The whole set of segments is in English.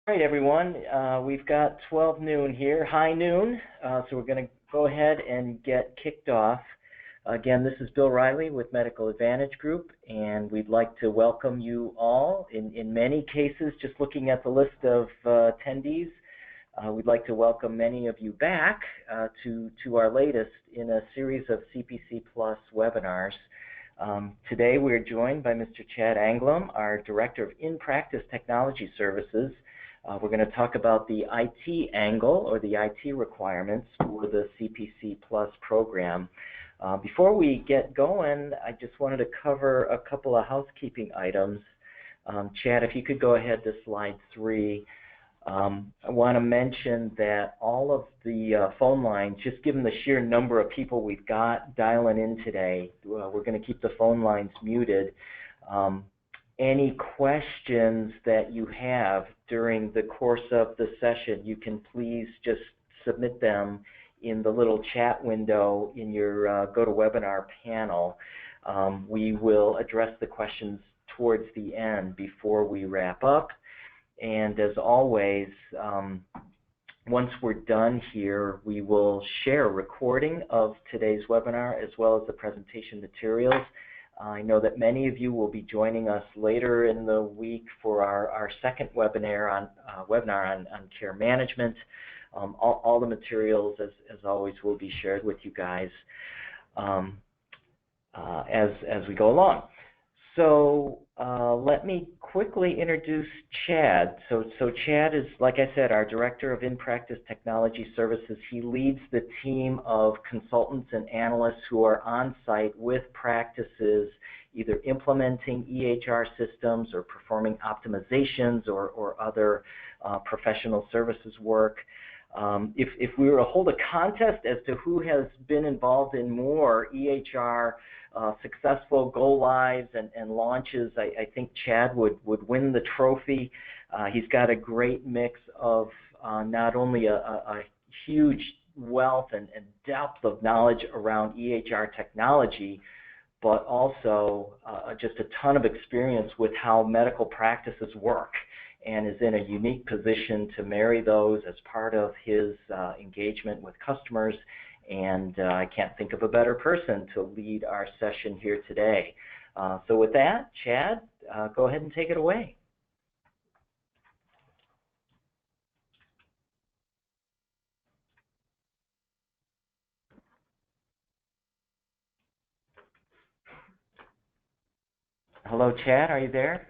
All right, everyone. We've got 12 noon here, high noon, so we're going to go ahead and get kicked off. Again, this is Bill Riley with Medical Advantage Group, and we'd like to welcome you all. In many cases, just looking at the list of attendees, we'd like to welcome many of you back to our latest in a series of CPC Plus webinars. Today we're joined by Mr. Chad Anguilm, our Director of In-Practice Technology Services. We're going to talk about the IT angle, or the IT requirements for the CPC Plus program. Before we get going, I just wanted to cover a couple of housekeeping items. Chad, if you could go ahead to slide 3. I want to mention that all of the phone lines, just given the sheer number of people we've got dialing in today, we're going to keep the phone lines muted. Any questions that you have during the course of the session, you can please just submit them in the little chat window in your GoToWebinar panel. We will address the questions towards the end before we wrap up. And as always, once we're done here, we will share a recording of today's webinar as well as the presentation materials. I know that many of you will be joining us later in the week for our second webinar on care management. All the materials, as always, will be shared with you guys as we go along. So let me quickly introduce Chad. So Chad is, like I said, our Director of In-Practice Technology Services. He leads the team of consultants and analysts who are on site with practices, either implementing EHR systems or performing optimizations or other professional services work. If we were to hold a contest as to who has been involved in more EHR successful go-lives and launches, I think Chad would win the trophy. He's got a great mix of not only a huge wealth and depth of knowledge around EHR technology, but also just a ton of experience with how medical practices work, and is in a unique position to marry those as part of his engagement with customers. And I can't think of a better person to lead our session here today. So with that, Chad, go ahead and take it away. Hello, Chad, are you there?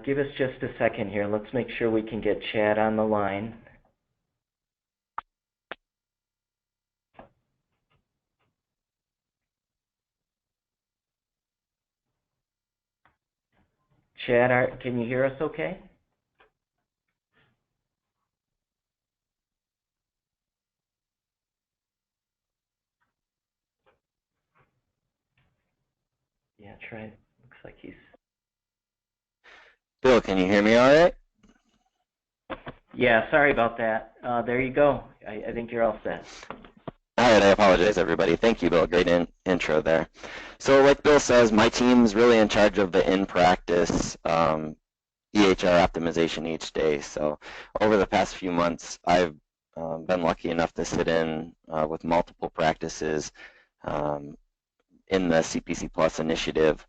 Give us just a second here. Let's make sure we can get Chad on the line. Chad, can you hear us okay? Yeah, try it. Looks like he's... Bill, can you hear me all right? Yeah, sorry about that. There you go. I think you're all set. All right, I apologize, everybody. Thank you, Bill. Great intro there. So like Bill says, my team's really in charge of the in-practice EHR optimization each day. So over the past few months, I've been lucky enough to sit in with multiple practices in the CPC Plus initiative,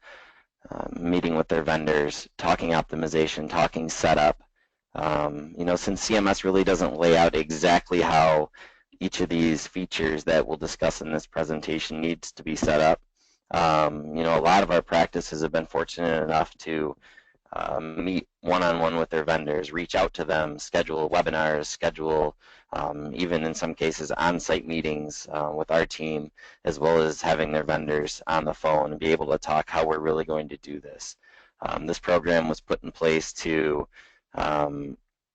meeting with their vendors, talking optimization, talking setup. You know, since CMS really doesn't lay out exactly how each of these features that we'll discuss in this presentation needs to be set up, you know, a lot of our practices have been fortunate enough to meet one-on-one with their vendors, reach out to them, schedule webinars, schedule even in some cases on-site meetings with our team, as well as having their vendors on the phone and be able to talk how we're really going to do this. This program was put in place to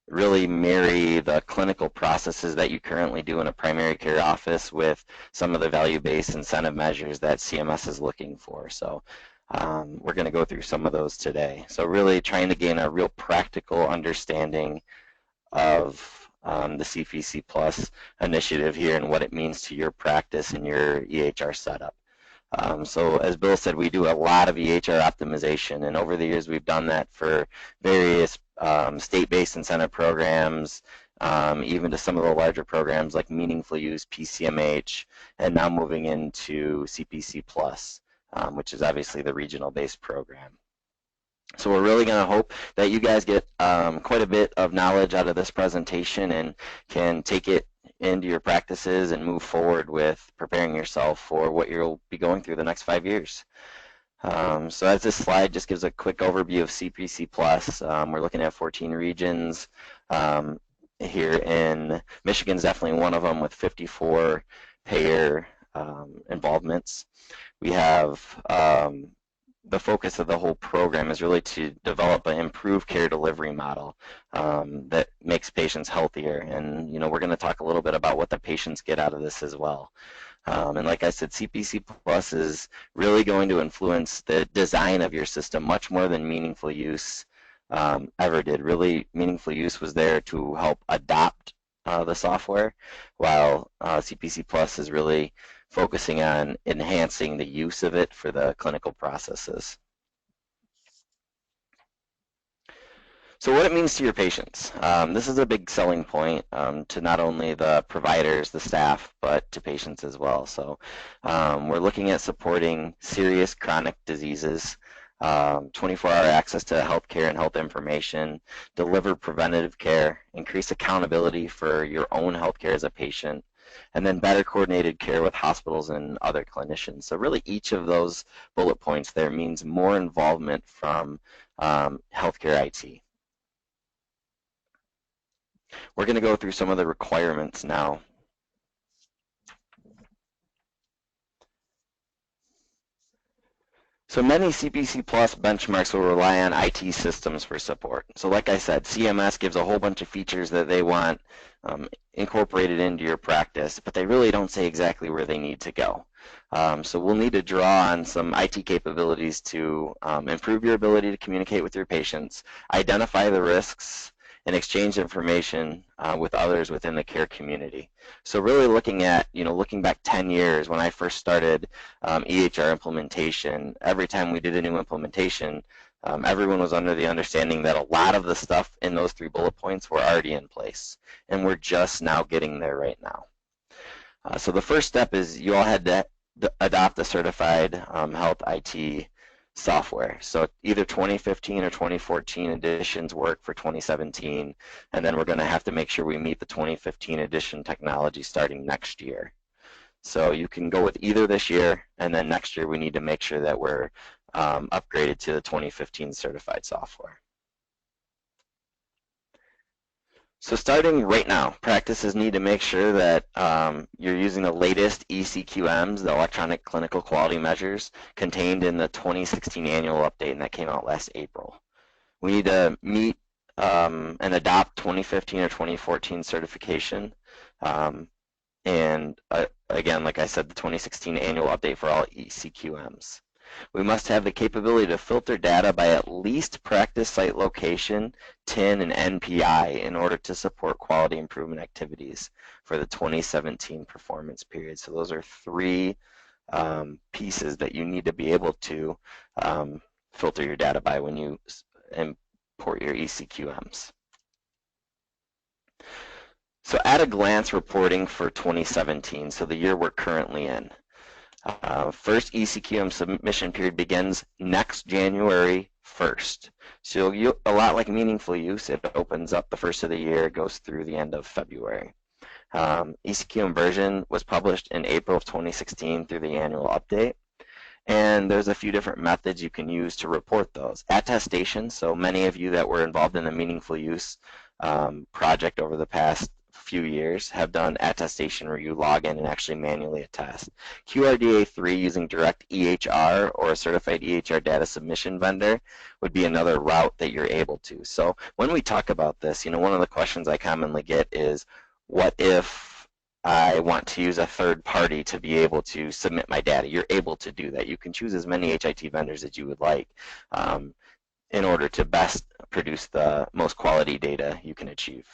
really marry the clinical processes that you currently do in a primary care office with some of the value-based incentive measures that CMS is looking for. So we're going to go through some of those today. So really trying to gain a real practical understanding of the CPC Plus initiative here and what it means to your practice and your EHR setup. So as Bill said, we do a lot of EHR optimization, and over the years we've done that for various state-based incentive programs, even to some of the larger programs like Meaningful Use, PCMH, and now moving into CPC Plus, which is obviously the regional-based program. So we're really going to hope that you guys get quite a bit of knowledge out of this presentation and can take it into your practices and move forward with preparing yourself for what you'll be going through the next 5 years. So as this slide just gives a quick overview of CPC Plus, we're looking at 14 regions. Here in Michigan's definitely one of them with 54 payer involvements. We have the focus of the whole program is really to develop an improved care delivery model that makes patients healthier. And, we're going to talk a little bit about what the patients get out of this as well. And like I said, CPC Plus is really going to influence the design of your system much more than Meaningful Use ever did. Really, Meaningful Use was there to help adopt the software, while CPC Plus is really focusing on enhancing the use of it for the clinical processes. So what it means to your patients. This is a big selling point to not only the providers, the staff, but to patients as well. So we're looking at supporting serious chronic diseases, 24-hour access to healthcare and health information, deliver preventative care, increase accountability for your own healthcare as a patient, and then better coordinated care with hospitals and other clinicians. So really each of those bullet points there means more involvement from healthcare IT. We're going to go through some of the requirements now. So many CPC Plus benchmarks will rely on IT systems for support. So like I said, CMS gives a whole bunch of features that they want incorporated into your practice, but they really don't say exactly where they need to go. So we'll need to draw on some IT capabilities to improve your ability to communicate with your patients, identify the risks, and exchange information with others within the care community. So really looking at, looking back 10 years when I first started EHR implementation, every time we did a new implementation, everyone was under the understanding that a lot of the stuff in those 3 bullet points were already in place, and we're just now getting there right now. So the first step is you all had to adopt a certified health IT software. So either 2015 or 2014 editions work for 2017, and then we're going to have to make sure we meet the 2015 edition technology starting next year. So you can go with either this year, and then next year we need to make sure that we're upgraded to the 2015 certified software. So starting right now, practices need to make sure that you're using the latest ECQMs, the electronic clinical quality measures, contained in the 2016 annual update, and that came out last April. We need to meet and adopt 2015 or 2014 certification. And again, like I said, the 2016 annual update for all ECQMs. We must have the capability to filter data by at least practice site location, TIN, and NPI in order to support quality improvement activities for the 2017 performance period. So those are 3 pieces that you need to be able to filter your data by when you import your ECQMs. So at a glance reporting for 2017, so the year we're currently in. First ECQM submission period begins next January 1st. So a lot like Meaningful Use, it opens up the first of the year, goes through the end of February. ECQM version was published in April of 2016 through the annual update. And there's a few different methods you can use to report those. Attestation, so many of you that were involved in the Meaningful Use project over the past few years have done attestation where you log in and actually manually attest. QRDA3 using direct EHR or a certified EHR data submission vendor would be another route that you're able to. So when we talk about this, one of the questions I commonly get is, what if I want to use a third party to be able to submit my data? You're able to do that. You can choose as many HIT vendors as you would like in order to best produce the most quality data you can achieve.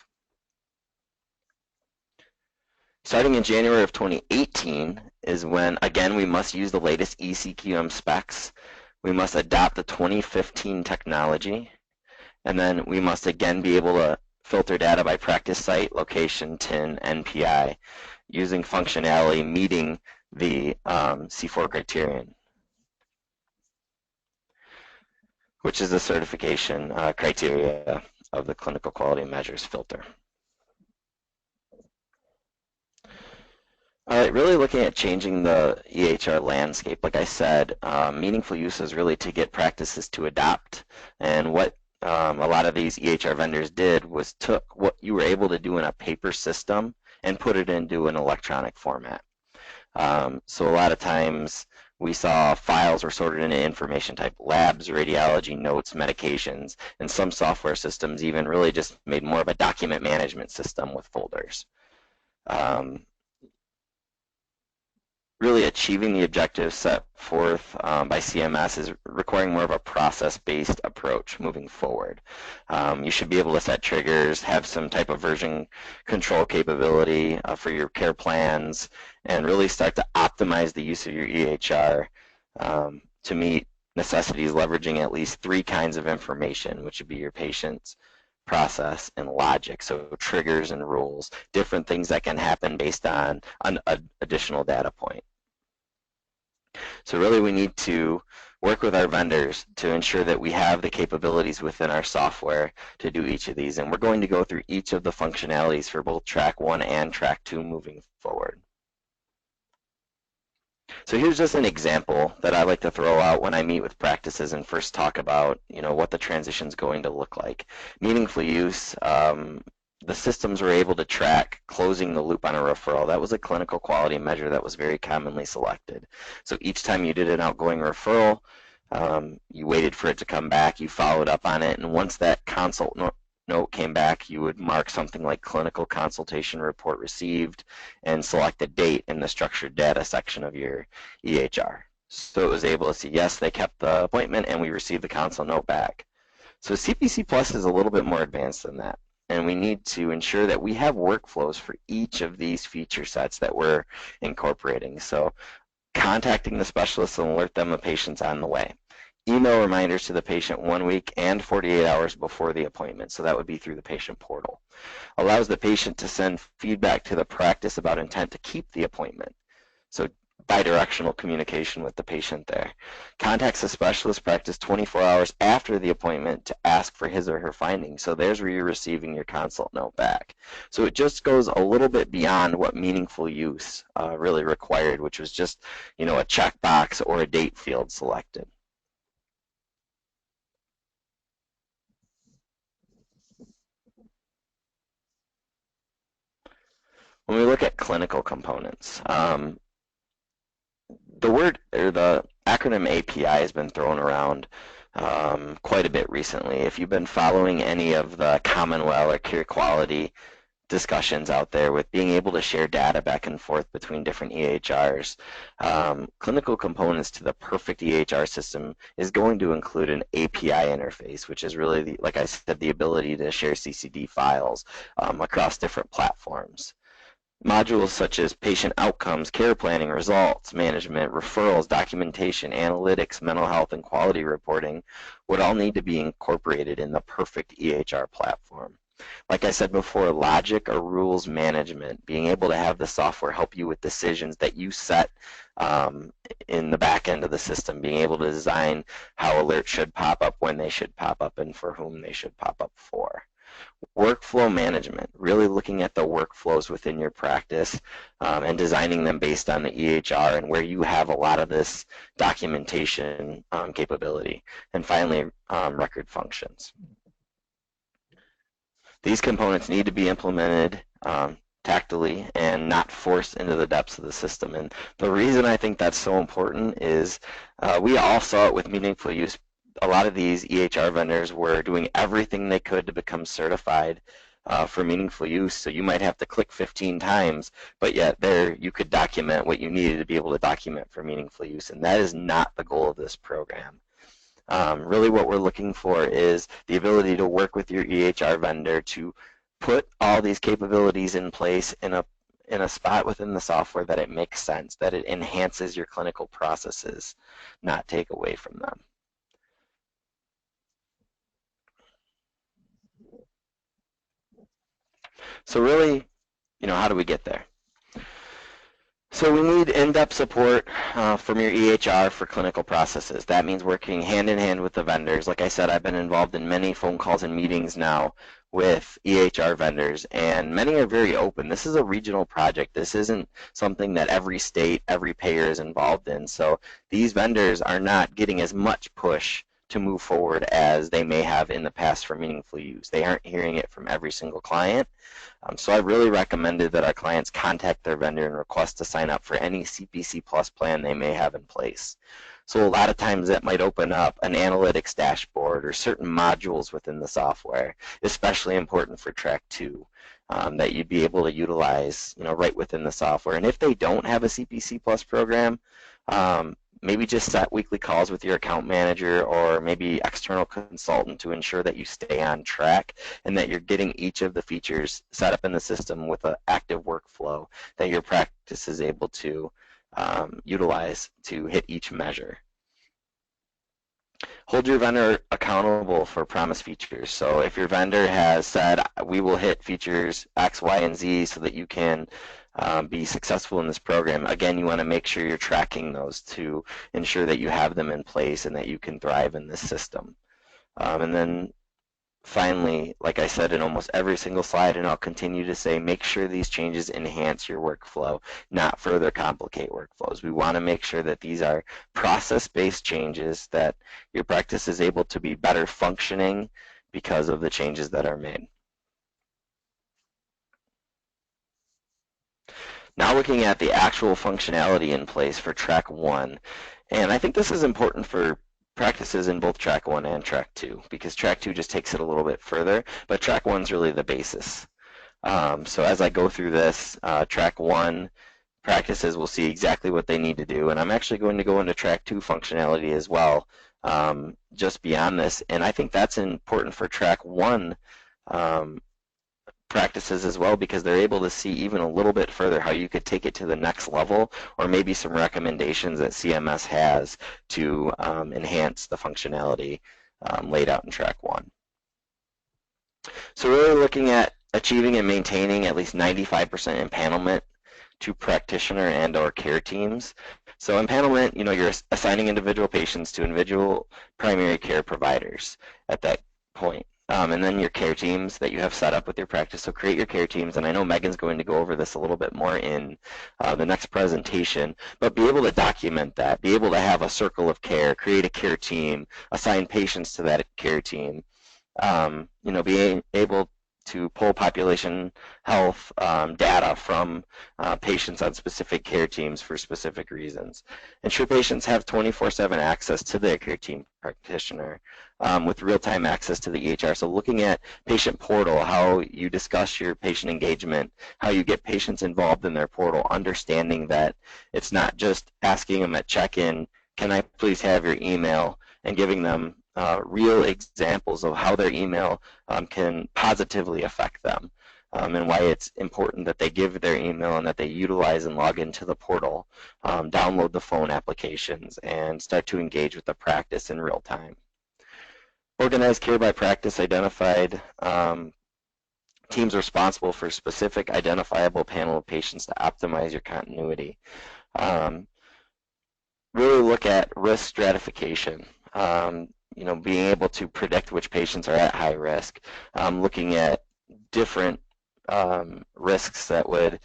Starting in January of 2018 is when, again, we must use the latest ECQM specs. We must adopt the 2015 technology, and then we must again be able to filter data by practice site, location, TIN, NPI, using functionality meeting the C4 criterion, which is the certification criteria of the clinical quality measures filter. All right, really looking at changing the EHR landscape. Like I said, meaningful use is really to get practices to adopt. And what a lot of these EHR vendors did was took what you were able to do in a paper system and put it into an electronic format. So a lot of times we saw files were sorted into information type: labs, radiology, notes, medications, and some software systems even really just made more of a document management system with folders. Really achieving the objectives set forth by CMS is requiring more of a process-based approach moving forward. You should be able to set triggers, have some type of version control capability for your care plans, and really start to optimize the use of your EHR to meet necessities, leveraging at least 3 kinds of information, which would be your patients, process, and logic. So triggers and rules, different things that can happen based on an additional data point. So really we need to work with our vendors to ensure that we have the capabilities within our software to do each of these. And we're going to go through each of the functionalities for both track 1 and track 2 moving forward. So here's just an example that I like to throw out when I meet with practices and first talk about, what the transition is going to look like. Meaningful use, the systems were able to track closing the loop on a referral. That was a clinical quality measure that was very commonly selected. So each time you did an outgoing referral, you waited for it to come back, you followed up on it, and once that consult note came back, you would mark something like clinical consultation report received and select a date in the structured data section of your EHR. So it was able to see, yes, they kept the appointment and we received the consult note back. So CPC Plus is a little bit more advanced than that, and we need to ensure that we have workflows for each of these feature sets that we're incorporating. So contacting the specialist and alert them of patients on the way. Email reminders to the patient 1 week and 48 hours before the appointment, so that would be through the patient portal. Allows the patient to send feedback to the practice about intent to keep the appointment. So bidirectional communication with the patient there. Contacts the specialist practice 24 hours after the appointment to ask for his or her findings. So there's where you're receiving your consult note back. So it just goes a little bit beyond what meaningful use really required, which was just, a checkbox or a date field selected. When we look at clinical components, the word or the acronym API has been thrown around quite a bit recently. If you've been following any of the Commonwealth or Care Quality discussions out there with being able to share data back and forth between different EHRs, clinical components to the perfect EHR system is going to include an API interface, which is really, like I said, the ability to share CCD files across different platforms. Modules such as patient outcomes, care planning, results management, referrals, documentation, analytics, mental health, and quality reporting would all need to be incorporated in the perfect EHR platform. Like I said before, logic or rules management, being able to have the software help you with decisions that you set in the back end of the system, being able to design how alerts should pop up, when they should pop up, and for whom they should pop up for. Workflow management, really looking at the workflows within your practice and designing them based on the EHR and where you have a lot of this documentation capability. And finally, record functions. These components need to be implemented tactily and not forced into the depths of the system. And the reason I think that's so important is we all saw it with meaningful use. A lot of these EHR vendors were doing everything they could to become certified for meaningful use. So you might have to click 15 times, but yet there you could document what you needed to be able to document for meaningful use. And that is not the goal of this program. Really what we're looking for is the ability to work with your EHR vendor to put all these capabilities in place in in a spot within the software that it makes sense, that it enhances your clinical processes, not take away from them. So really, how do we get there? So we need in-depth support from your EHR for clinical processes. That means working hand in hand with the vendors. Like I said, I've been involved in many phone calls and meetings now with EHR vendors, and many are very open. This is a regional project. This isn't something that every state, every payer is involved in. So these vendors are not getting as much push to move forward as they may have in the past for meaningful use. They aren't hearing it from every single client. So I really recommended that our clients contact their vendor and request to sign up for any CPC Plus plan they may have in place. So a lot of times that might open up an analytics dashboard or certain modules within the software, especially important for Track 2, that you'd be able to utilize right within the software. And if they don't have a CPC Plus program, maybe just set weekly calls with your account manager or maybe external consultant to ensure that you stay on track and that you're getting each of the features set up in the system with an active workflow that your practice is able to utilize to hit each measure. Hold your vendor accountable for promised features. So if your vendor has said, we will hit features X, Y, and Z so that you can be successful in this program, again, you want to make sure you're tracking those to ensure that you have them in place and that you can thrive in this system. And then finally, like I said in almost every single slide, and I'll continue to say, make sure these changes enhance your workflow, not further complicate workflows. We want to make sure that these are process-based changes, that your practice is able to be better functioning because of the changes that are made. Now looking at the actual functionality in place for Track 1, and I think this is important for practices in both Track 1 and Track 2, because Track 2 just takes it a little bit further, but Track 1 is really the basis. So as I go through this, Track 1 practices will see exactly what they need to do, and I'm actually going to go into Track 2 functionality as well, just beyond this, and I think that's important for Track 1 practices as well, because they're able to see even a little bit further how you could take it to the next level, or maybe some recommendations that CMS has to enhance the functionality laid out in Track 1. So really looking at achieving and maintaining at least 95% empanelment to practitioner and or care teams. So empanelment, you're assigning individual patients to individual primary care providers at that point. And then your care teams that you have set up with your practice. So create your care teams, and I know Megan's going to go over this a little bit more in the next presentation, but be able to document that, be able to have a circle of care, create a care team, assign patients to that care team, being able to pull population health data from patients on specific care teams for specific reasons. Ensure patients have 24/7 access to their care team practitioner with real-time access to the EHR. So looking at patient portal, how you discuss your patient engagement, how you get patients involved in their portal, understanding that it's not just asking them at check-in, can I please have your email, and giving them real examples of how their email can positively affect them, and why it's important that they give their email and that they utilize and log into the portal, download the phone applications, and start to engage with the practice in real time. Organized care by practice identified teams responsible for specific identifiable panel of patients to optimize your continuity. Really look at risk stratification. Being able to predict which patients are at high risk, looking at different risks that would,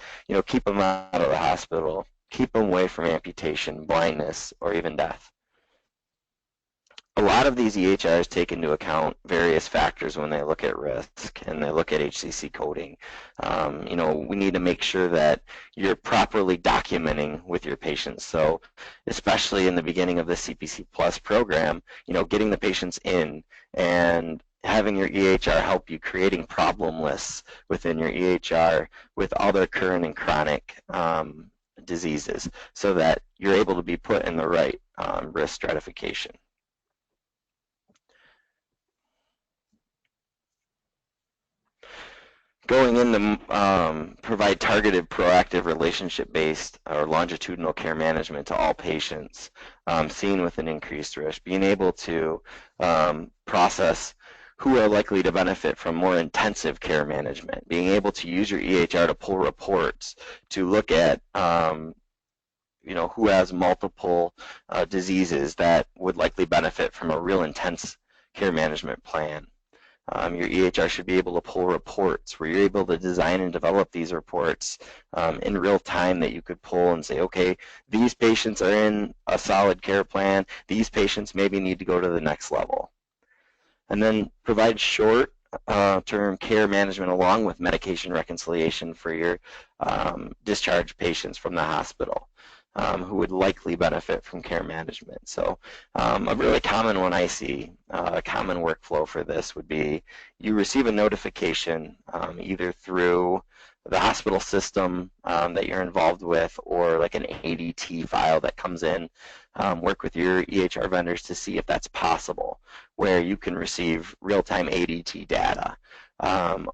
keep them out of the hospital, keep them away from amputation, blindness, or even death. A lot of these EHRs take into account various factors when they look at risk and they look at HCC coding. We need to make sure that you're properly documenting with your patients. So especially in the beginning of the CPC Plus program, getting the patients in and having your EHR help you, creating problem lists within your EHR with all their current and chronic diseases so that you're able to be put in the right risk stratification. going in to provide targeted, proactive, relationship-based or longitudinal care management to all patients seen with an increased risk, being able to process who are likely to benefit from more intensive care management, being able to use your EHR to pull reports, to look at who has multiple diseases that would likely benefit from a real intense care management plan. Your EHR should be able to pull reports where you're able to design and develop these reports in real time that you could pull and say, okay, these patients are in a solid care plan, these patients maybe need to go to the next level. And then provide short-term care management along with medication reconciliation for your discharged patients from the hospital. Who would likely benefit from care management. So a really common one I see, a common workflow for this would be you receive a notification either through the hospital system that you're involved with or like an ADT file that comes in. Work with your EHR vendors to see if that's possible, where you can receive real-time ADT data.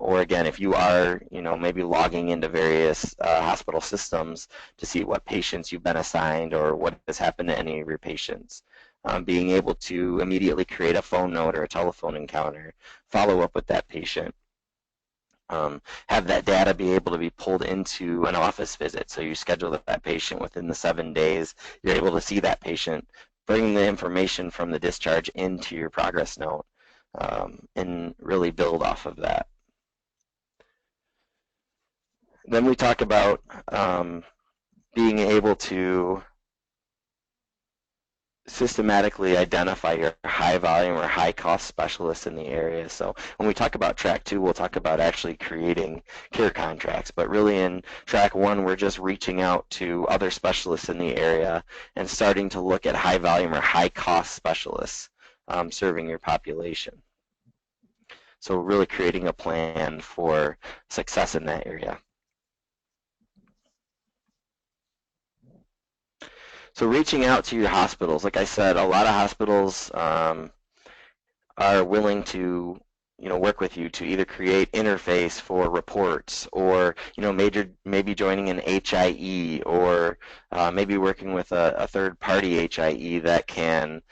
Or again, if you are, maybe logging into various hospital systems to see what patients you've been assigned or what has happened to any of your patients, being able to immediately create a phone note or a telephone encounter, follow up with that patient, have that data be able to be pulled into an office visit. So you schedule that patient within the 7 days, you're able to see that patient, bring the information from the discharge into your progress note. And really build off of that. Then we talk about being able to systematically identify your high volume or high cost specialists in the area. So when we talk about track 2, we'll talk about actually creating care contracts, but really in track 1, we're just reaching out to other specialists in the area and starting to look at high volume or high cost specialists serving your population. So really creating a plan for success in that area. So reaching out to your hospitals, like I said, a lot of hospitals are willing to work with you to either create interface for reports or maybe joining an HIE or maybe working with a third-party HIE that can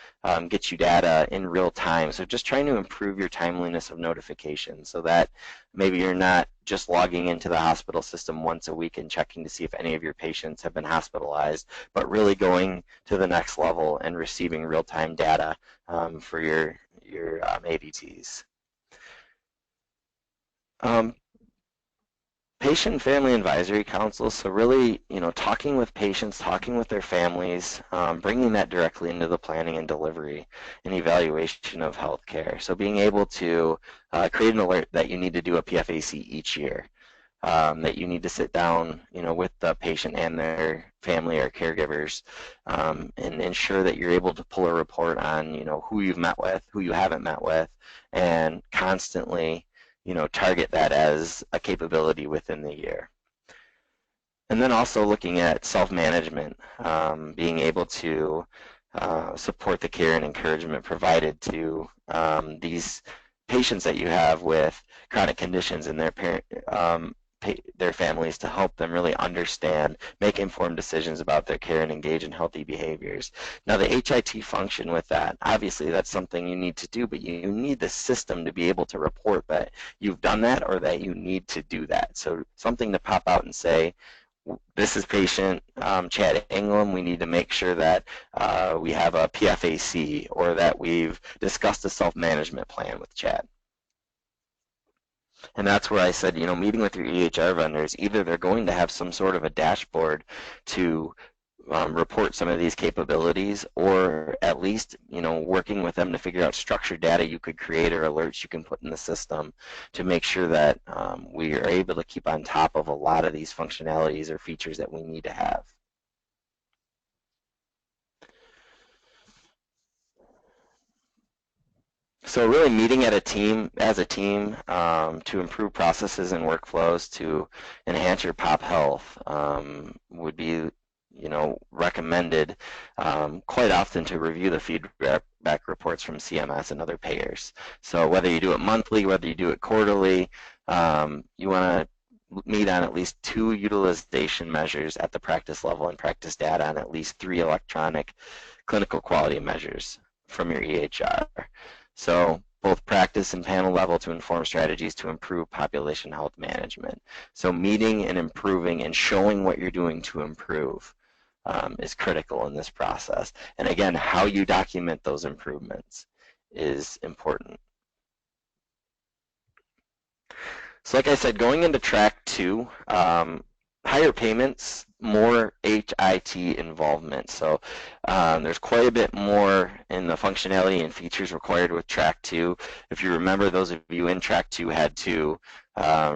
get you data in real time. So just trying to improve your timeliness of notification so that maybe you're not just logging into the hospital system once a week and checking to see if any of your patients have been hospitalized, but really going to the next level and receiving real-time data for your ADTs. Patient and family advisory councils, so really, talking with patients, talking with their families, bringing that directly into the planning and delivery and evaluation of healthcare. So being able to create an alert that you need to do a PFAC each year, that you need to sit down, with the patient and their family or caregivers, and ensure that you're able to pull a report on, who you've met with, who you haven't met with, and constantly target that as a capability within the year. And then also looking at self-management, being able to support the care and encouragement provided to these patients that you have with chronic conditions and their families to help them really understand, make informed decisions about their care and engage in healthy behaviors. Now the HIT function with that, obviously that's something you need to do, but you need the system to be able to report that you've done that or that you need to do that. So something to pop out and say, this is patient Chad Anguilm. We need to make sure that we have a PFAC or that we've discussed a self-management plan with Chad. And that's where I said, meeting with your EHR vendors, either they're going to have some sort of a dashboard to report some of these capabilities, or at least, working with them to figure out structured data you could create or alerts you can put in the system to make sure that we are able to keep on top of a lot of these functionalities or features that we need to have. So really meeting as a team to improve processes and workflows to enhance your pop health would be, recommended quite often to review the feedback reports from CMS and other payers. So whether you do it monthly, whether you do it quarterly, You want to meet on at least 2 utilization measures at the practice level and practice data on at least 3 electronic clinical quality measures from your EHR. So both practice and panel level to inform strategies to improve population health management. So meeting and improving and showing what you're doing to improve is critical in this process. And again, how you document those improvements is important. So like I said, going into track 2, higher payments, more HIT involvement. So there's quite a bit more in the functionality and features required with track 2. If you remember, those of you in track 2 had to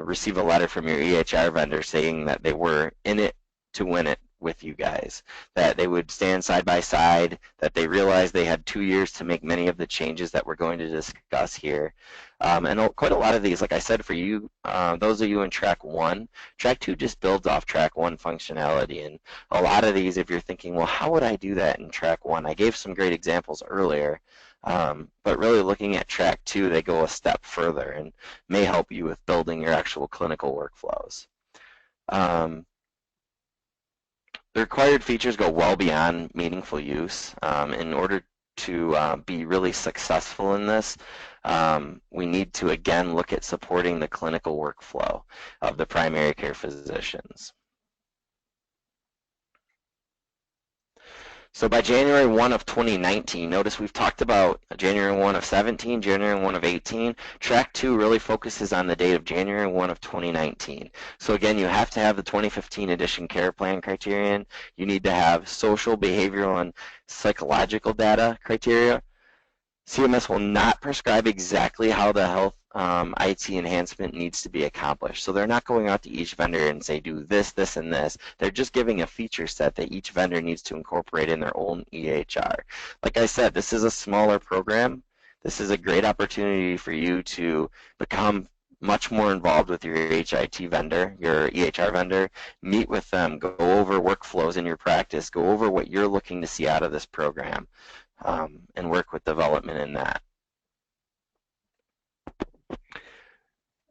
receive a letter from your EHR vendor saying that they were in it to win it with you guys, that they would stand side by side, that they realized they had 2 years to make many of the changes that we're going to discuss here. And quite a lot of these, like I said, for you, those of you in track 1, track 2 just builds off track 1 functionality. And a lot of these, if you're thinking, well, how would I do that in track 1? I gave some great examples earlier, but really looking at track 2, they go a step further and may help you with building your actual clinical workflows. The required features go well beyond meaningful use. In order to be really successful in this, we need to again look at supporting the clinical workflow of the primary care physicians. So by January 1 of 2019, notice we've talked about January 1 of 17, January 1 of 18. Track 2 really focuses on the date of January 1 of 2019. So again, you have to have the 2015 edition care plan criterion. You need to have social, behavioral, and psychological data criteria. CMS will not prescribe exactly how the health IT enhancement needs to be accomplished. So they're not going out to each vendor and say, do this, this, and this. They're just giving a feature set that each vendor needs to incorporate in their own EHR. Like I said, this is a smaller program. This is a great opportunity for you to become much more involved with your HIT vendor, your EHR vendor, meet with them, go over workflows in your practice, go over what you're looking to see out of this program. And work with development in that.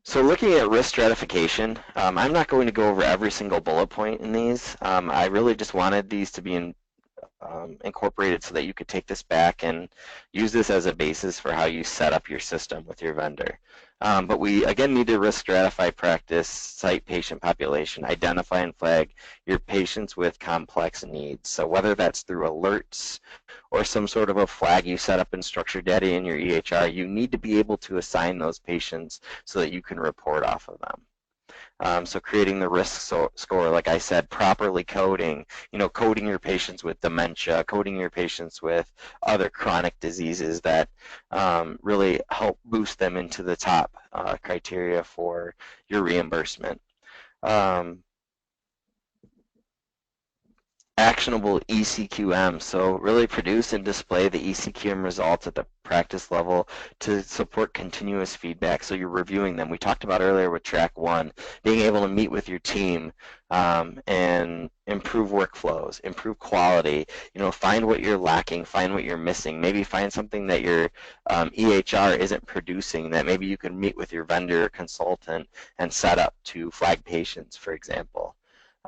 So looking at risk stratification, I'm not going to go over every single bullet point in these. I really just wanted these to be incorporated so that you could take this back and use this as a basis for how you set up your system with your vendor. But we, again, need to risk stratify practice, site patient population, identify and flag your patients with complex needs. So whether that's through alerts or some sort of a flag you set up in structured data in your EHR, you need to be able to assign those patients so that you can report off of them. So creating the risk score, like I said, properly coding, coding your patients with dementia, coding your patients with other chronic diseases that really help boost them into the top criteria for your reimbursement. Actionable ECQM, so really produce and display the ECQM results at the practice level to support continuous feedback. So you're reviewing them. We talked about earlier with track 1, being able to meet with your team and improve workflows, improve quality, find what you're lacking, find what you're missing, maybe find something that your EHR isn't producing that maybe you can meet with your vendor or consultant and set up to flag patients, for example.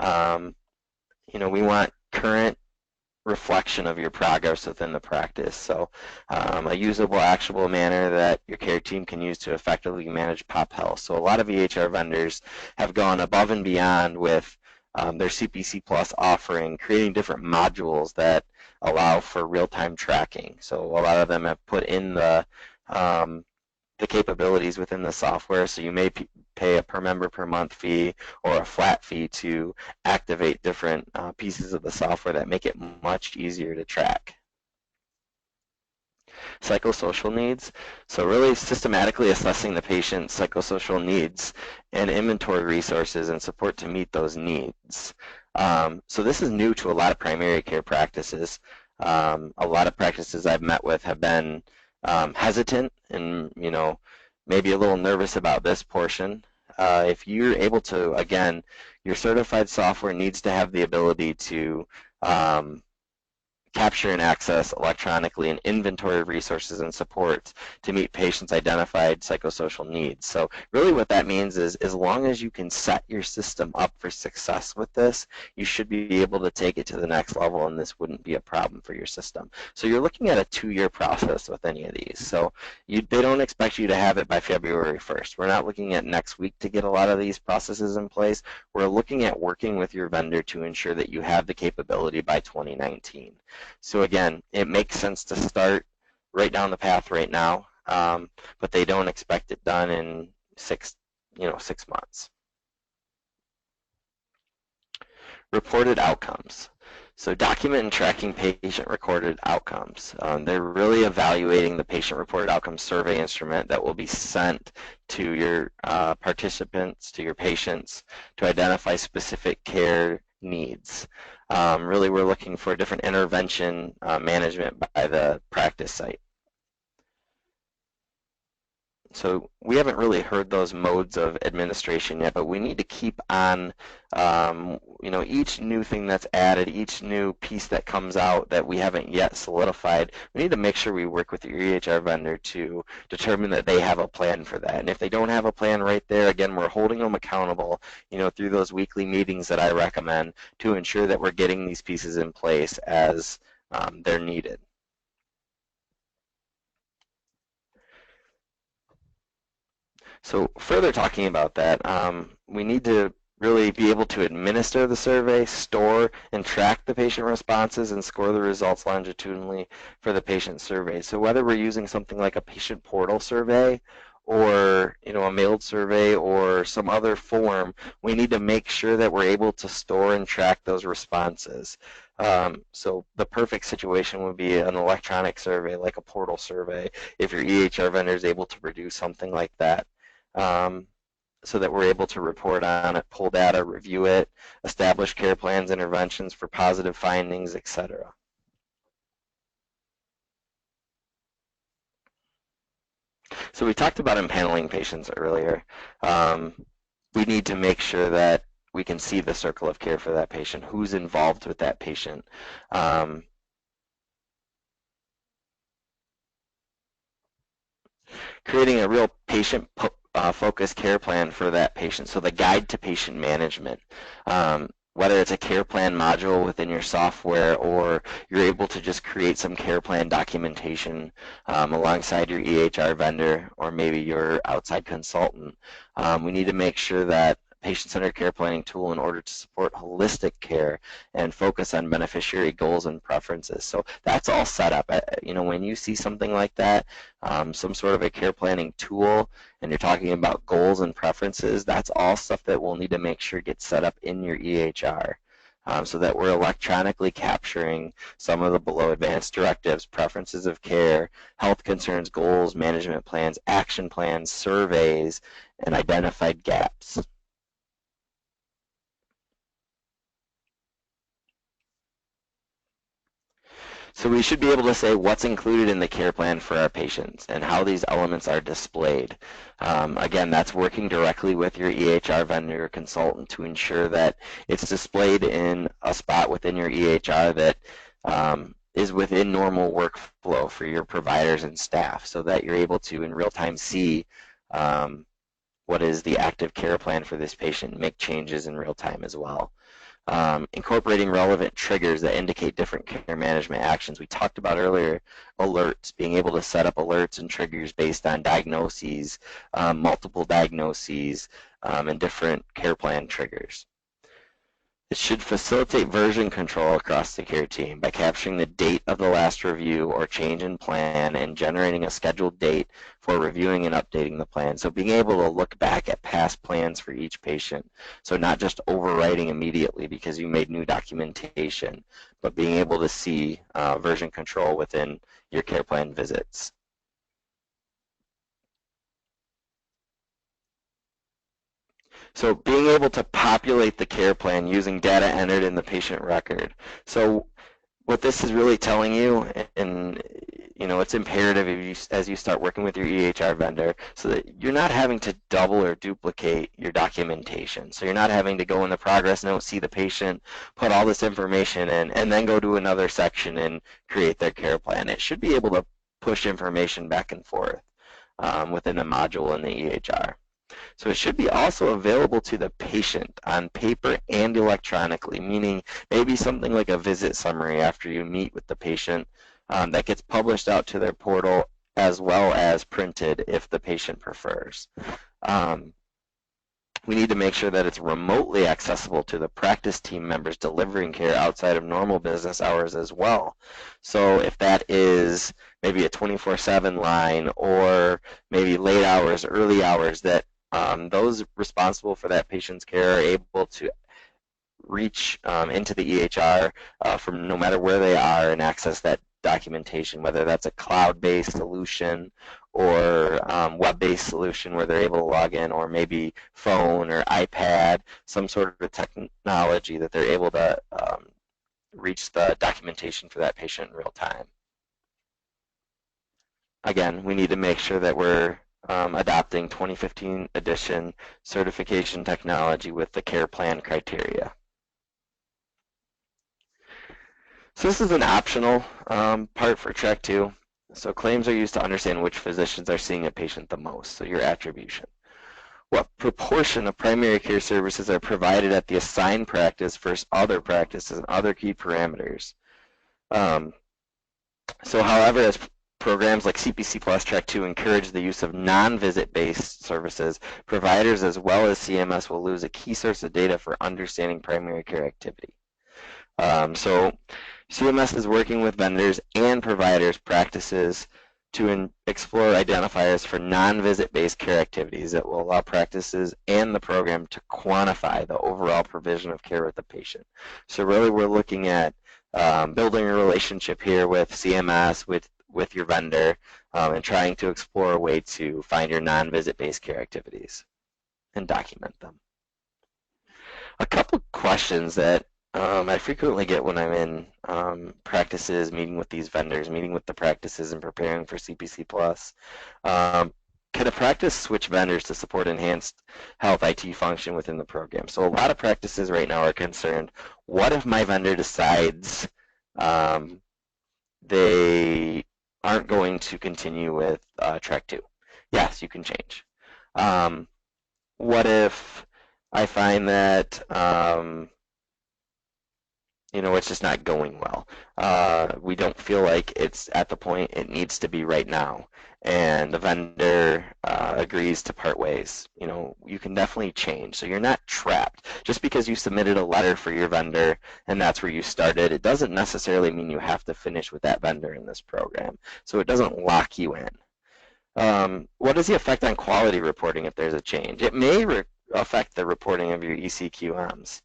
We want current reflection of your progress within the practice. So a usable, actionable manner that your care team can use to effectively manage pop health. So a lot of EHR vendors have gone above and beyond with their CPC Plus offering, creating different modules that allow for real-time tracking. So a lot of them have put in the capabilities within the software, so you may pay a per member per month fee or a flat fee to activate different pieces of the software that make it much easier to track. Psychosocial needs, so really systematically assessing the patient's psychosocial needs and inventory resources and support to meet those needs. So this is new to a lot of primary care practices. A lot of practices I've met with have been hesitant and maybe a little nervous about this portion. If you're able to, again, your certified software needs to have the ability to capture and access electronically an inventory of resources and supports to meet patients' identified psychosocial needs. So really what that means is as long as you can set your system up for success with this, you should be able to take it to the next level, and this wouldn't be a problem for your system. So you're looking at a 2-year process with any of these. So they don't expect you to have it by February 1st. We're not looking at next week to get a lot of these processes in place. We're looking at working with your vendor to ensure that you have the capability by 2019. So again, it makes sense to start right down the path right now, but they don't expect it done in 6 months. Reported outcomes. So document and tracking patient-recorded outcomes. They're really evaluating the patient-reported outcomes survey instrument that will be sent to your participants, to your patients, to identify specific care needs. Really, we're looking for different intervention management by the practice site. So we haven't really heard those modes of administration yet, but we need to keep on, each new thing that's added, each new piece that comes out that we haven't yet solidified, we need to make sure we work with your EHR vendor to determine that they have a plan for that. And if they don't have a plan right there, again, we're holding them accountable, through those weekly meetings that I recommend to ensure that we're getting these pieces in place as they're needed. So further talking about that, we need to really be able to administer the survey, store and track the patient responses, and score the results longitudinally for the patient survey. So whether we're using something like a patient portal survey or a mailed survey or some other form, we need to make sure that we're able to store and track those responses. So the perfect situation would be an electronic survey like a portal survey if your EHR vendor is able to produce something like that. So that we're able to report on it, pull data, review it, establish care plans, interventions for positive findings, etc. So we talked about impaneling patients earlier. We need to make sure that we can see the circle of care for that patient, who's involved with that patient. Creating a real patient-focused care plan for that patient. So the guide to patient management, whether it's a care plan module within your software or you're able to just create some care plan documentation alongside your EHR vendor or maybe your outside consultant. We need to make sure that patient-centered care planning tool in order to support holistic care and focus on beneficiary goals and preferences. So that's all set up. When you see something like that, some sort of a care planning tool, and you're talking about goals and preferences, that's all stuff that we'll need to make sure gets set up in your EHR. So that we're electronically capturing some of the below advanced directives, preferences of care, health concerns, goals, management plans, action plans, surveys, and identified gaps. So we should be able to say what's included in the care plan for our patients and how these elements are displayed. Again, that's working directly with your EHR vendor or consultant to ensure that it's displayed in a spot within your EHR that is within normal workflow for your providers and staff so that you're able to in real time see what is the active care plan for this patient and make changes in real time as well. Incorporating relevant triggers that indicate different care management actions. We talked about earlier alerts, being able to set up alerts and triggers based on diagnoses, multiple diagnoses, and different care plan triggers. It should facilitate version control across the care team by capturing the date of the last review or change in plan and generating a scheduled date for reviewing and updating the plan. So being able to look back at past plans for each patient. So not just overwriting immediately because you made new documentation, but being able to see version control within your care plan visits. So being able to populate the care plan using data entered in the patient record. So what this is really telling you, and it's imperative as you start working with your EHR vendor so that you're not having to double or duplicate your documentation. So you're not having to go in the progress note, see the patient, put all this information in, and then go to another section and create their care plan. It should be able to push information back and forth within a module in the EHR. So it should be also available to the patient on paper and electronically, meaning maybe something like a visit summary after you meet with the patient that gets published out to their portal as well as printed if the patient prefers. We need to make sure that it's remotely accessible to the practice team members delivering care outside of normal business hours as well. So if that is maybe a 24/7 line or maybe late hours, early hours, that those responsible for that patient's care are able to reach into the EHR from no matter where they are and access that documentation, whether that's a cloud-based solution or web-based solution where they're able to log in, or maybe phone or iPad, some sort of technology that they're able to reach the documentation for that patient in real time. Again, we need to make sure that we're adopting 2015 edition certification technology with the care plan criteria. So this is an optional part for Track 2. So claims are used to understand which physicians are seeing a patient the most, so your attribution. What proportion of primary care services are provided at the assigned practice versus other practices and other key parameters. So however, as programs like CPC Plus Track 2 encourage the use of non-visit based services, providers as well as CMS will lose a key source of data for understanding primary care activity. So CMS is working with vendors and providers practices to explore identifiers for non-visit based care activities that will allow practices and the program to quantify the overall provision of care with the patient. So really we're looking at building a relationship here with CMS, with your vendor, and trying to explore a way to find your non-visit based care activities and document them. A couple questions that I frequently get when I'm in practices, meeting with these vendors, meeting with the practices and preparing for CPC Plus. Can a practice switch vendors to support enhanced health IT function within the program? So a lot of practices right now are concerned, what if my vendor decides they aren't going to continue with Track 2? Yes, you can change. What if I find that it's just not going well. We don't feel like it's at the point it needs to be right now, and the vendor agrees to part ways. You can definitely change, so you're not trapped. Just because you submitted a letter for your vendor and that's where you started, it doesn't necessarily mean you have to finish with that vendor in this program, so it doesn't lock you in. What is the effect on quality reporting if there's a change? It may affect the reporting of your ECQMs.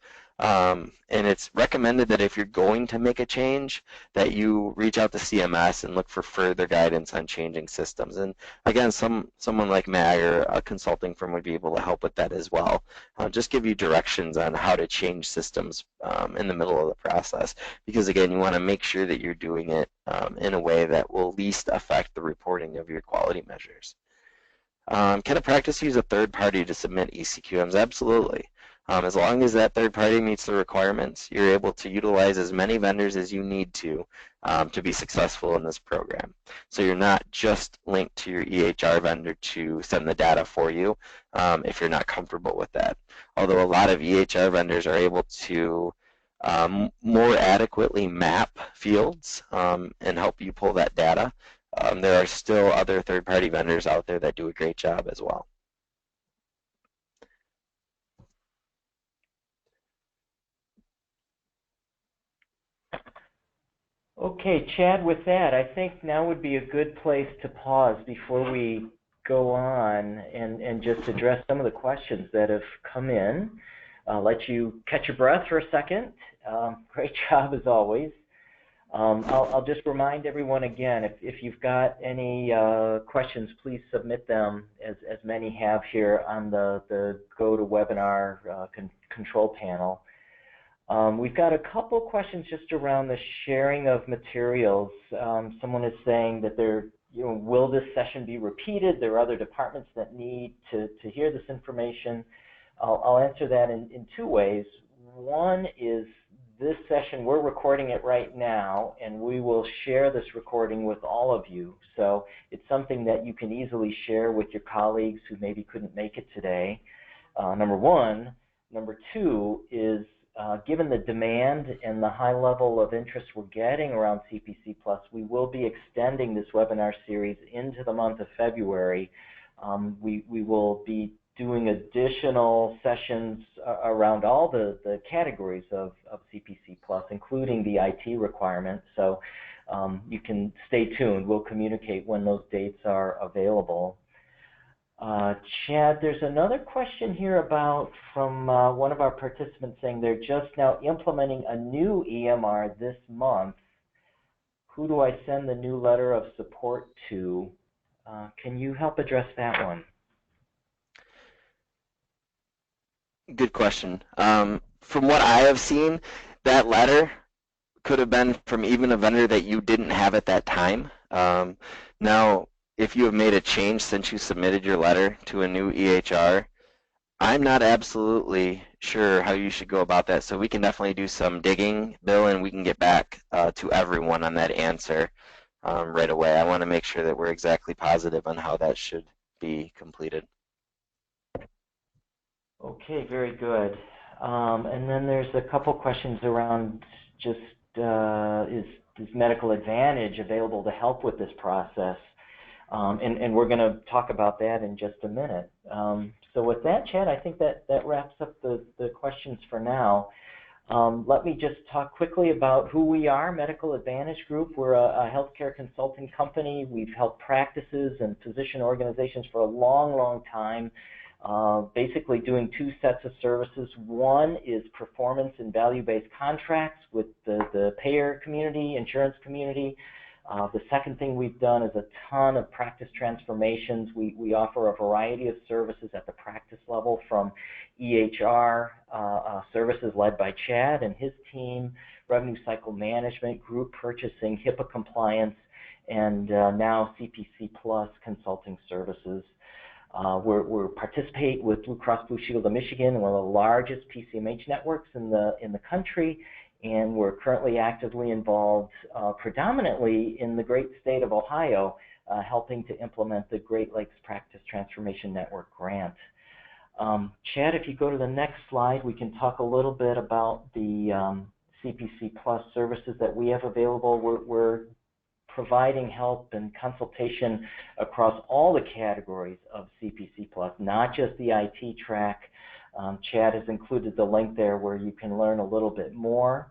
And it's recommended that if you're going to make a change, that you reach out to CMS and look for further guidance on changing systems. And again, someone like MAG or a consulting firm would be able to help with that as well. Just give you directions on how to change systems in the middle of the process. Because again, you want to make sure that you're doing it in a way that will least affect the reporting of your quality measures. Can a practice use a third party to submit ECQMs? Absolutely. As long as that third party meets the requirements, you're able to utilize as many vendors as you need to be successful in this program. So you're not just linked to your EHR vendor to send the data for you if you're not comfortable with that. Although a lot of EHR vendors are able to more adequately map fields and help you pull that data, there are still other third-party vendors out there that do a great job as well. Okay, Chad, with that, I think now would be a good place to pause before we go on and just address some of the questions that have come in. I'll let you catch your breath for a second. Great job as always. I'll just remind everyone again, if you've got any questions, please submit them, as many have here on the GoToWebinar control panel. We've got a couple questions just around the sharing of materials. Someone is saying that will this session be repeated? There are other departments that need to hear this information. I'll answer that in two ways. One is this session, we're recording it right now, and we will share this recording with all of you. So it's something that you can easily share with your colleagues who maybe couldn't make it today, number one. Number two is given the demand and the high level of interest we're getting around CPC Plus, we will be extending this webinar series into the month of February. We will be doing additional sessions around all the categories of CPC Plus, including the IT requirement. So you can stay tuned. We'll communicate when those dates are available. Chad, there's another question here from one of our participants saying they're just now implementing a new EMR this month. Who do I send the new letter of support to? Can you help address that one? Good question. From what I have seen, that letter could have been from even a vendor that you didn't have at that time. Now, if you have made a change since you submitted your letter to a new EHR, I'm not absolutely sure how you should go about that. So we can definitely do some digging, Bill, and we can get back to everyone on that answer right away. I want to make sure that we're exactly positive on how that should be completed. Okay, very good. And then there's a couple questions around just is Medical Advantage available to help with this process? And we're going to talk about that in just a minute. So with that, Chad, I think that wraps up the questions for now. Let me just talk quickly about who we are, Medical Advantage Group. We're a healthcare consulting company. We've helped practices and physician organizations for a long, long time, basically doing two sets of services. One is performance and value-based contracts with the payer community, insurance community. The second thing we've done is a ton of practice transformations. We offer a variety of services at the practice level, from EHR services led by Chad and his team, revenue cycle management, group purchasing, HIPAA compliance, and now CPC Plus consulting services. We participate with Blue Cross Blue Shield of Michigan, one of the largest PCMH networks in the country, and we're currently actively involved predominantly in the great state of Ohio, helping to implement the Great Lakes Practice Transformation Network grant. Chad, if you go to the next slide, we can talk a little bit about the CPC Plus services that we have available. We're providing help and consultation across all the categories of CPC Plus, not just the IT track. Chad has included the link there where you can learn a little bit more.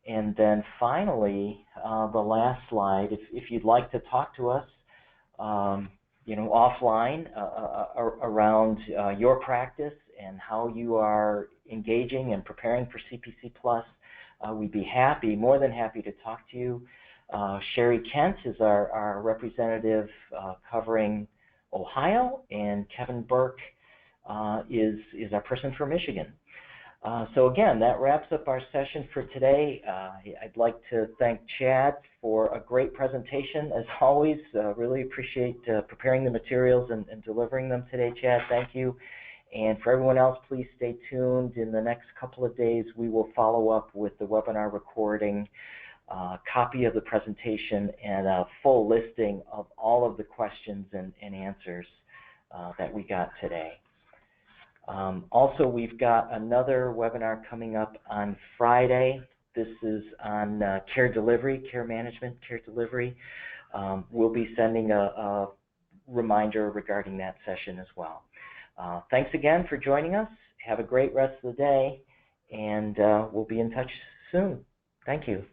And then finally, the last slide, if you'd like to talk to us, offline around your practice and how you are engaging and preparing for CPC Plus, we'd be more than happy to talk to you. Sherry Kent is our representative covering Ohio, and Kevin Burke is our person for Michigan. So again, that wraps up our session for today. I'd like to thank Chad for a great presentation. As always, really appreciate preparing the materials and delivering them today, Chad. Thank you. And for everyone else, please stay tuned. In the next couple of days, we will follow up with the webinar recording, copy of the presentation, and a full listing of all of the questions and answers that we got today. Also, we've got another webinar coming up on Friday. This is on care management, care delivery. We'll be sending a reminder regarding that session as well. Thanks again for joining us. Have a great rest of the day, and we'll be in touch soon. Thank you.